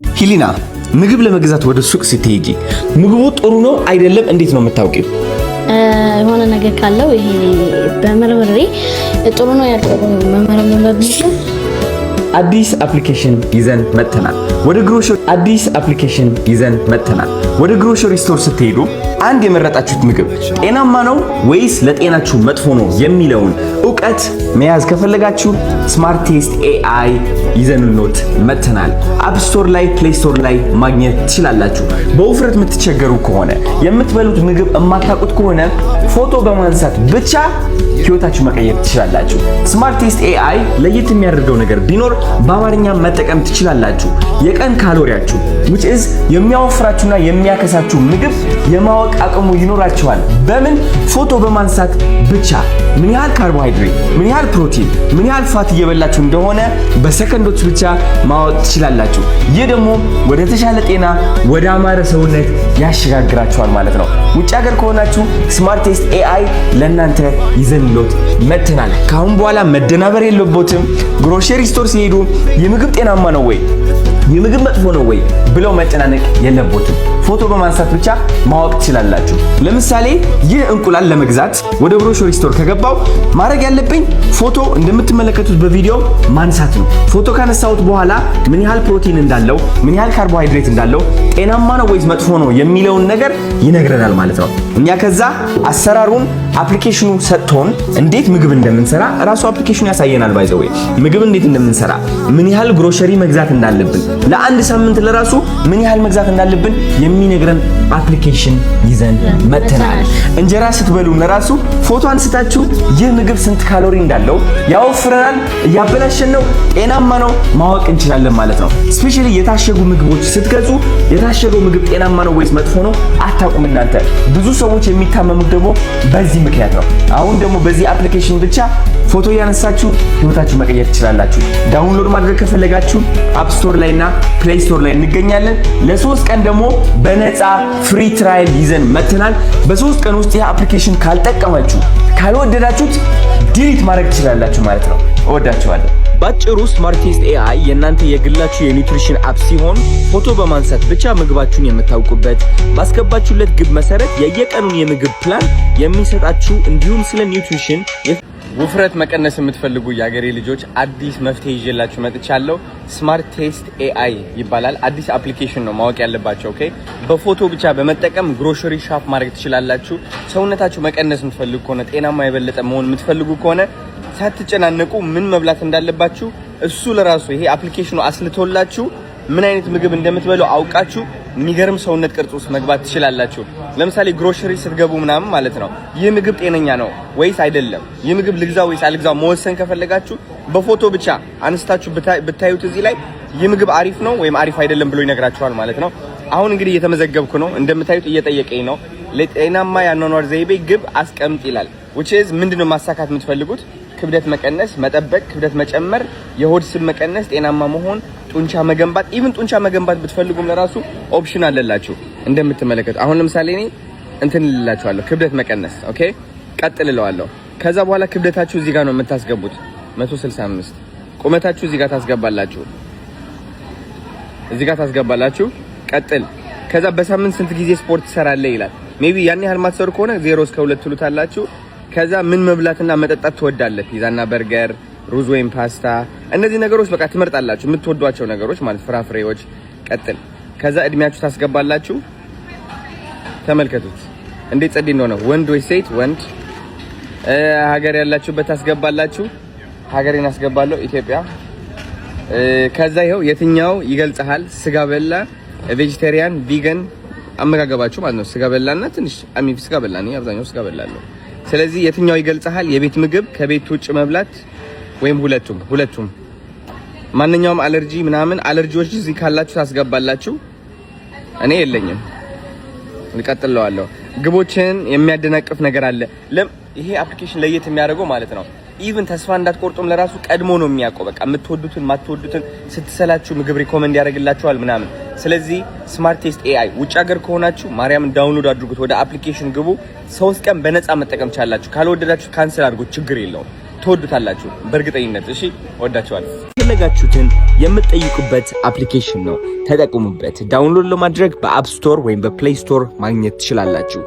ሂሊና ምግብ ለመግዛት ወደ ሱቅ ስትሄጂ ምግቡ ጥሩ ነው አይደለም እንዴት ነው የምታውቂው? የሆነ ነገር ካለው ይሄ በመርምሬ ጥሩ ነው ያለው መመርመር ነው። አዲስ አፕሊኬሽን ይዘን መጥተናል። ወደ ግሮሰሪ ስቶር ስትሄዱ አንድ የመረጣችሁት ምግብ ጤናማ ነው ወይስ ለጤናችሁ መጥፎ ነው የሚለውን ዕውቀት መያዝ ከፈለጋችሁ ስማርት ቴስት ኤአይ ይዘንልዎት መጥተናል። አፕ ስቶር ላይ ፕሌይ ስቶር ላይ ማግኘት ትችላላችሁ። በውፍረት የምትቸገሩ ከሆነ የምትበሉት ምግብ የማታውቁት ከሆነ ፎቶ በማንሳት ብቻ ህይወታችሁ መቀየር ትችላላችሁ። ስማርት ቴስት ኤአይ ለየት የሚያደርገው ነገር ቢኖር በአማርኛ መጠቀም ትችላላችሁ። የቀን ካሎሪያችሁ which is የሚያወፍራችሁና የሚያከሳችሁ ምግብ የማወቅ አቅሙ ይኖራችኋል። በምን ፎቶ በማንሳት ብቻ ምን ያህል ካርቦሃይድሬት፣ ምን ያህል ፕሮቲን፣ ምን ያህል ፋት እየበላችሁ እንደሆነ በሰከንዶች ብቻ ማወቅ ትችላላችሁ። ይህ ደግሞ ወደ ተሻለ ጤና፣ ወደ አማረ ሰውነት ያሸጋግራችኋል ማለት ነው። ውጭ ሀገር ከሆናችሁ ስማርት ቴስት ኤአይ ለእናንተ ይዘንልዎት መጥተናል። ካሁን በኋላ መደናበር የለቦትም። ግሮሰሪ ስቶር ሲሄዱ የምግብ ጤናማ ነው ወይ የምግብ መጥፎ ነው ወይ ብለው መጨናነቅ የለቦትም። ፎቶ በማንሳት ብቻ ማወቅ ትችላላችሁ። ለምሳሌ ይህ እንቁላል ለመግዛት ወደ ግሮሰሪ ስቶር ከገባው ማድረግ ያለብኝ ፎቶ እንደምትመለከቱት በቪዲዮ ማንሳት ነው። ፎቶ ካነሳሁት በኋላ ምን ያህል ፕሮቲን እንዳለው፣ ምን ያህል ካርቦሃይድሬት እንዳለው፣ ጤናማ ነው ወይስ መጥፎ ነው የሚለውን ነገር ይነግረናል ማለት ነው። እኛ ከዛ አሰራሩን አፕሊኬሽኑ ሰጥቶን እንዴት ምግብ እንደምንሰራ ራሱ አፕሊኬሽኑ ያሳየናል። ባይዘው ምግብ እንዴት እንደምንሰራ ምን ያህል ግሮሰሪ መግዛት እንዳለብን ለአንድ ሳምንት ለራሱ ምን ያህል መግዛት እንዳለብን የሚነግረን አፕሊኬሽን ይዘን መጥተናል። እንጀራ ስትበሉ ለራሱ ፎቶ አንስታችሁ ይህ ምግብ ስንት ካሎሪ እንዳለው ያወፍረናል፣ እያበላሸን ነው፣ ጤናማ ነው ማወቅ እንችላለን ማለት ነው። ስፔሻሊ የታሸጉ ምግቦች ስትገዙ የታሸገው ምግብ ጤናማ ነው ወይስ መጥፎ ነው አታውቁም እናንተ። ብዙ ሰዎች የሚታመሙት ደግሞ በዚህ ምክንያት ነው። አሁን ደግሞ በዚህ አፕሊኬሽን ብቻ ፎቶ ያነሳችሁ ህይወታችሁ መቀየር ትችላላችሁ። ዳውንሎድ ማድረግ ከፈለጋችሁ አፕ ስቶር ላይና ፕሌይ ስቶር ላይ እንገኛለን። ለ3 ቀን ደግሞ በነፃ ፍሪ ትራያል ይዘን መጥተናል። በ3 ቀን ውስጥ ይህ አፕሊኬሽን ካልጠቀማችሁ ካልወደዳችሁት ዲሊት ማድረግ ትችላላችሁ ማለት ነው። እወዳችኋለሁ። ባጭሩ ስማርት ቴስት ኤአይ የእናንተ የግላችሁ የኒውትሪሽን አፕ ሲሆን ፎቶ በማንሳት ብቻ ምግባችሁን የምታውቁበት፣ ባስገባችሁለት ግብ መሰረት የየቀኑን የምግብ ፕላን የሚሰጣችሁ እንዲሁም ስለ ኒውትሪሽን ውፍረት መቀነስ የምትፈልጉ የአገሬ ልጆች አዲስ መፍትሄ ይዤላችሁ መጥቻለሁ። ስማርት ቴስት ኤአይ ይባላል። አዲስ አፕሊኬሽን ነው ማወቅ ያለባችሁ። ኦኬ፣ በፎቶ ብቻ በመጠቀም ግሮሰሪ ሻፕ ማድረግ ትችላላችሁ። ሰውነታችሁ መቀነስ የምትፈልጉ ከሆነ ጤናማ የበለጠ መሆን የምትፈልጉ ከሆነ ሳትጨናነቁ ምን መብላት እንዳለባችሁ እሱ ለራሱ ይሄ አፕሊኬሽኑ አስልቶላችሁ ምን አይነት ምግብ እንደምትበሉ አውቃችሁ የሚገርም ሰውነት ቅርጽ ውስጥ መግባት ትችላላችሁ። ለምሳሌ ግሮሰሪ ስትገቡ ምናምን ማለት ነው ይህ ምግብ ጤነኛ ነው ወይስ አይደለም፣ ይህ ምግብ ልግዛ ወይስ አልግዛው መወሰን ከፈለጋችሁ በፎቶ ብቻ አንስታችሁ ብታዩት እዚህ ላይ ይህ ምግብ አሪፍ ነው ወይም አሪፍ አይደለም ብሎ ይነግራችኋል ማለት ነው። አሁን እንግዲህ እየተመዘገብኩ ነው። እንደምታዩት እየጠየቀኝ ነው። ለጤናማ የአኗኗር ዘይቤ ግብ አስቀምጥ ይላል። which is ምንድነው ማሳካት የምትፈልጉት? ክብደት መቀነስ፣ መጠበቅ፣ ክብደት መጨመር፣ የሆድ ስብ መቀነስ፣ ጤናማ መሆን፣ ጡንቻ መገንባት። ኢቭን ጡንቻ መገንባት ብትፈልጉም ለራሱ ኦፕሽን አለላችሁ እንደምትመለከቱ። አሁን ለምሳሌ እኔ እንትን ልላችኋለሁ ክብደት መቀነስ። ኦኬ፣ ቀጥልለዋለሁ። ከዛ በኋላ ክብደታችሁ እዚህ ጋር ነው የምታስገቡት 165። ቁመታችሁ እዚህ ጋር ታስገባላችሁ፣ እዚህ ጋር ታስገባላችሁ። ቀጥል። ከዛ በሳምንት ስንት ጊዜ ስፖርት ትሰራለህ ይላል። ሜቢ ያን ያህል ማትሰሩ ከሆነ 0 እስከ 2 ትሉታላችሁ። ከዛ ምን መብላትና መጠጣት ትወዳለህ? ፒዛና በርገር፣ ሩዝ ወይም ፓስታ፣ እነዚህ ነገሮች በቃ ትመርጣላችሁ፣ የምትወዷቸው ነገሮች ማለት ፍራፍሬዎች። ቀጥል። ከዛ እድሜያችሁ ታስገባላችሁ። ተመልከቱት እንዴት ጸዴ እንደሆነ። ወንድ ወይ ሴት? ወንድ። ሀገር ያላችሁበት ታስገባላችሁ። ሀገሬን አስገባለሁ ኢትዮጵያ። ከዛ ይኸው የትኛው ይገልጽሃል? ስጋ በላ፣ ቬጂቴሪያን፣ ቪገን አመጋገባችሁ ማለት ነው። ስጋ በላና ትንሽ ስጋ በላ ነው፣ አብዛኛው ስጋ በላለሁ። ስለዚህ የትኛው ይገልጽሃል? የቤት ምግብ፣ ከቤት ውጭ መብላት ወይም ሁለቱም። ማንኛውም አለርጂ ምናምን አለርጂዎች እዚህ ካላችሁ ታስገባላችሁ። እኔ የለኝም። እንቀጥለዋለሁ። ግቦችን የሚያደናቅፍ ነገር አለ። ይሄ አፕሊኬሽን ለየት የሚያደርገው ማለት ነው ኢቭን ተስፋ እንዳትቆርጡም ለራሱ ቀድሞ ነው የሚያውቀው። በቃ የምትወዱትን ማትወዱትን ስትሰላችሁ ምግብ ሪኮመንድ ያደርግላችኋል ምናምን። ስለዚህ ስማርት ቴስት ኤአይ ውጭ ሀገር ከሆናችሁ ማርያምን ዳውንሎድ አድርጉት፣ ወደ አፕሊኬሽን ግቡ። 3 ቀን በነፃ መጠቀም ቻላችሁ። ካልወደዳችሁ ካንሰል አድርጉት፣ ችግር የለውም። ትወዱታላችሁ በእርግጠኝነት። እሺ ወዳችኋለሁ። የፈለጋችሁትን የምትጠይቁበት አፕሊኬሽን ነው፣ ተጠቀሙበት። ዳውንሎድ ለማድረግ በአፕ ስቶር ወይም በፕሌይ ስቶር ማግኘት ትችላላችሁ።